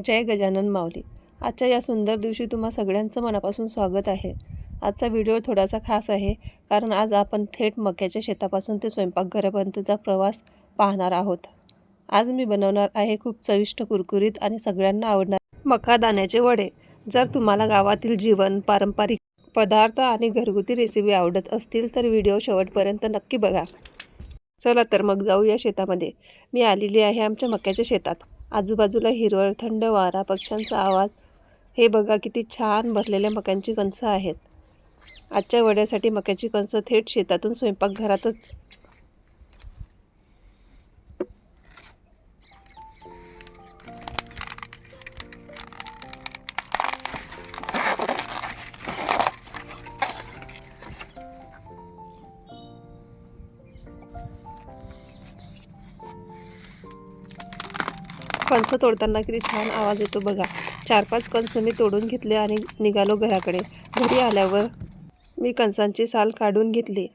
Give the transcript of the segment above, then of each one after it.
जय गजानन माऊली. आजच्या या सुंदर दिवशी तुम्हा सगळ्यांचं मनापासून स्वागत आहे. आजचा व्हिडिओ थोडासा खास आहे, कारण आज आपण थेट मक्याच्या शेतापासून ते स्वयंपाकघरापर्यंतचा प्रवास पाहणार आहोत. आज मी बनवणार आहे खूप चविष्ट, कुरकुरीत आणि सगळ्यांना आवडणारे मका दाण्याचे वडे. जर तुम्हाला गावातील जीवन, पारंपरिक पदार्थ आणि घरगुती रेसिपी आवडत असतील तर व्हिडिओ शेवटपर्यंत नक्की बघा. चला तर मग जाऊया शेतामध्ये. मी आलेली आहे आमच्या मक्याच्या शेतात. आजूबाजूला हिरवळ, थंड वारा, पक्ष्यांचा आवाज. हे बघा किती छान भरलेल्या मक्यांची कणसं आहेत. आजच्या वड्यासाठी मक्याची कणसं थेट शेतातून स्वयंपाकघरातच. कणसं तोडताना किती छान आवाज येतो बघा. 4-5 कणस मी तोडून घेतले आणि निघालो घराकडे. घरी आल्यावर मी कणसांची साल काढून घेतली.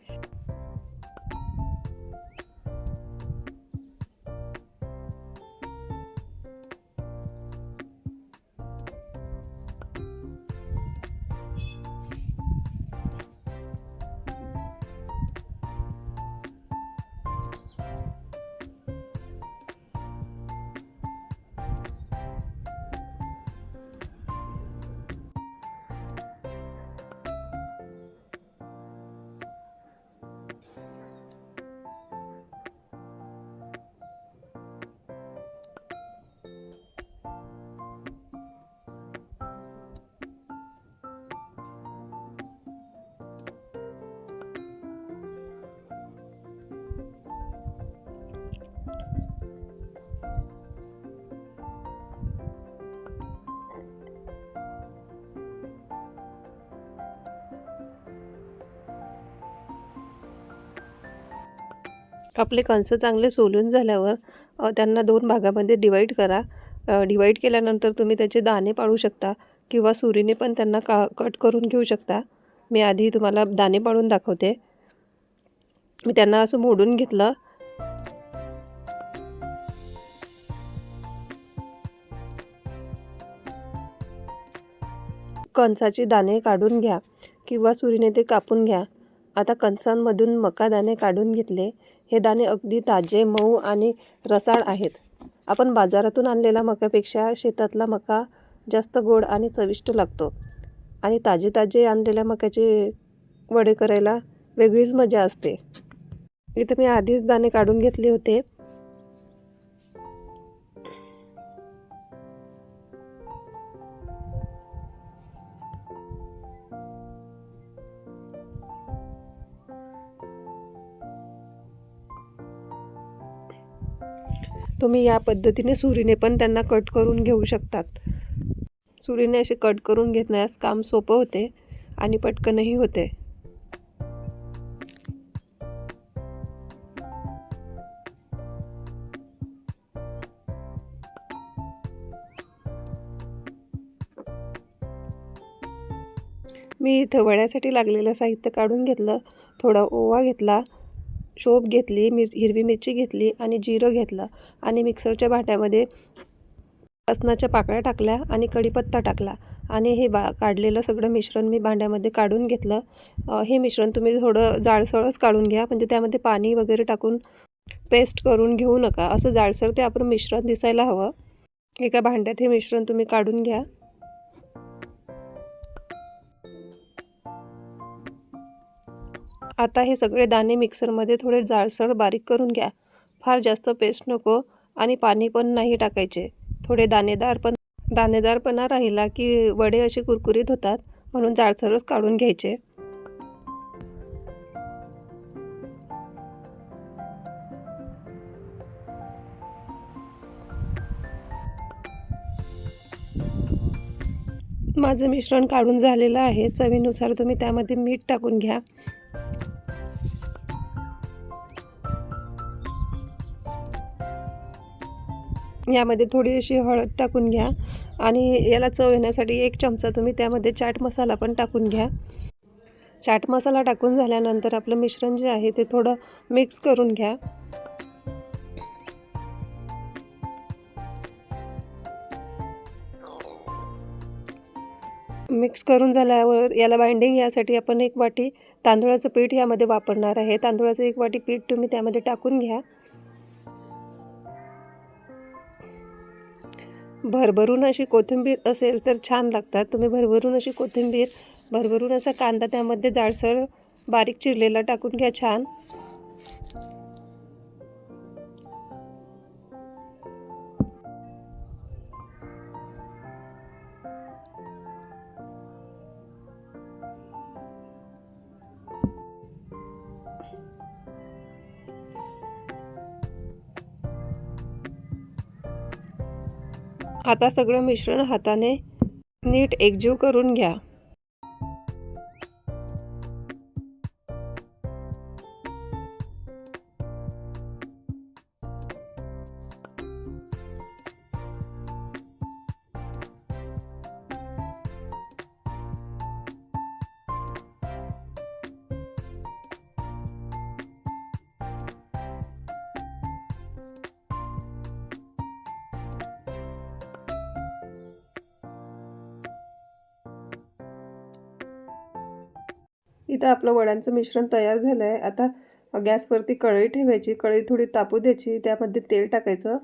आपले कणस चांगले सोलून झाल्यावर त्यांना 2 भागामध्ये डिवाईड करा. डिवाईड केल्यानंतर तुम्ही त्याचे दाणे पाडू शकता किंवा सुरीने पण त्यांना कट करून घेऊ शकता. मी आधी तुम्हाला दाणे पाडून दाखवते. मी त्यांना असं मोडून घेतलं. कणसाचे दाणे काढून घ्या किंवा सुरीने ते कापून घ्या. आता कणसांमधून मका दाणे काढून घेतले. हे दाणे अगदी ताजे, मऊ आणि रसाळ आहेत. आपण बाजारातून आणलेला मकापेक्षा शेतातला मका जास्त गोड आणि चविष्ट लागतो. आणि ताजे ताजे आणलेल्या मक्याचे वडे करायला वेगळीच मजा असते. इथे मी आधीच दाणे काढून घेतले होते. तुम्ही या पद्धतीने सुरीने पण त्यांना कट करून घेऊ शकतात. सुरीने असे कट करून घेण्यास काम सोपं होते आणि पटकनही होते. मी इथं वड्यासाठी लागलेलं साहित्य काढून घेतलं. थोडा ओवा घेतला, शोप घेतली, हिरवी मिरची घेतली आणि जिरं घेतलं आणि मिक्सरच्या भांड्यामध्ये लसणाच्या पाकळ्या टाकल्या आणि कढीपत्ता टाकला आणि हे काढलेलं सगळं मिश्रण मी भांड्यामध्ये काढून घेतलं. हे मिश्रण तुम्ही थोडं जाडसरच काढून घ्या, म्हणजे त्यामध्ये पाणी वगैरे टाकून पेस्ट करून घेऊ नका. असं जाडसर ते आपलं मिश्रण दिसायला हवं. एका भांड्यात हे मिश्रण तुम्ही काढून घ्या. आता हे सगळे दाणे मिक्सरमध्ये थोडे जाडसर बारीक करून घ्या. फार जास्त पेस्ट नको आणि पाणी पण नाही टाकायचे. थोडे दाणेदारपणा राहिला की वडे असे कुरकुरीत होतात, म्हणून जाडसरच काढून घ्यायचे. माझं मिश्रण काढून झालेलं आहे. चवीनुसार तुम्ही त्यामध्ये मीठ टाकून घ्या. यामध्ये थोडीशी हळद टाकून घ्या आणि याला चव येण्यासाठी 1 चमचा तुम्ही त्यामध्ये चाट मसाला पण टाकून घ्या. चाट मसाला टाकून झाल्यानंतर आपलं मिश्रण जे आहे ते थोडं मिक्स करून घ्या. मिक्स करून झाल्यावर याला बाइंडिंग यासाठी आपण 1 वाटी तांदूळाचं पीठ यामध्ये वापरणार आहे. तांदूळाचं 1 वाटी पीठ तुम्ही त्यामध्ये टाकून घ्या. भरभरून अशी कोथिंबीर असेल तर छान लागतात. तुम्ही भरभरून अशी कोथिंबीर, भरभरून असा कांदा त्यामध्ये जाडसर बारीक चिरलेला टाकून घ्या छान. आता सगळं मिश्रण हाताने नीट एकजीव करून घ्या. इथं आपलं वड्यांचं मिश्रण तयार झालं आहे. आता गॅसवरती कढई ठेवायची. कढई थोडी तापू द्यायची. त्यामध्ये तेल टाकायचं.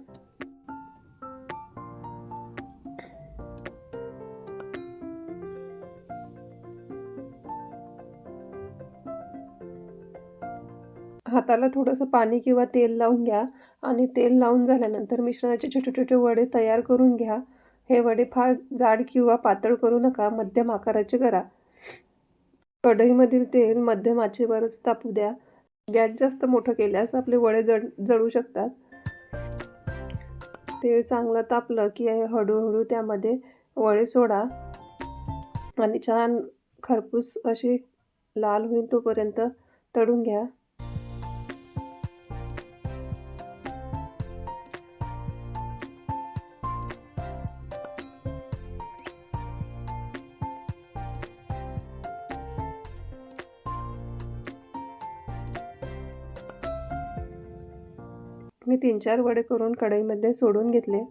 हाताला थोडंसं पाणी किंवा तेल लावून घ्या आणि तेल लावून झाल्यानंतर मिश्रणाचे छोटे छोटे वडे तयार करून घ्या. हे वडे फार जाड किंवा पातळ करू नका, मध्यम आकाराचे करा. कढईमधील तेल मध्यम आचेवरच तापू द्या. गॅस जास्त मोठं केल्यास आपले वडे जळू शकतात. तेल चांगलं तापलं की हळूहळू त्यामध्ये वडे सोडा आणि छान खरपूस अशी लाल होईल तोपर्यंत तळून घ्या. मी 3-4 वडे करून कढईमध्ये सोडून घेतले.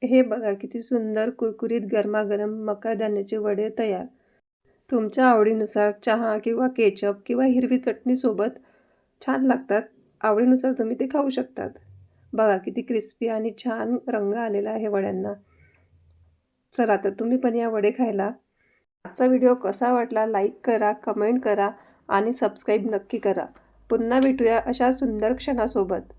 हे बघा किती सुंदर कुरकुरीत गरमागरम मकादाण्याचे वडे तयार. तुमच्या आवडीनुसार चहा किंवा केचप किंवा हिरवी चटणीसोबत छान लागतात. आवडीनुसार तुम्ही ते खाऊ शकतात. बघा किती क्रिस्पी आणि छान रंग आलेला आहे वड्यांना. चला तर तुम्ही पण या वडे खायला. आजचा व्हिडिओ कसा वाटला लाईक करा, कमेंट करा आणि सबस्क्राईब नक्की करा. पुन्हा भेटूया अशा सुंदर क्षणासोबत.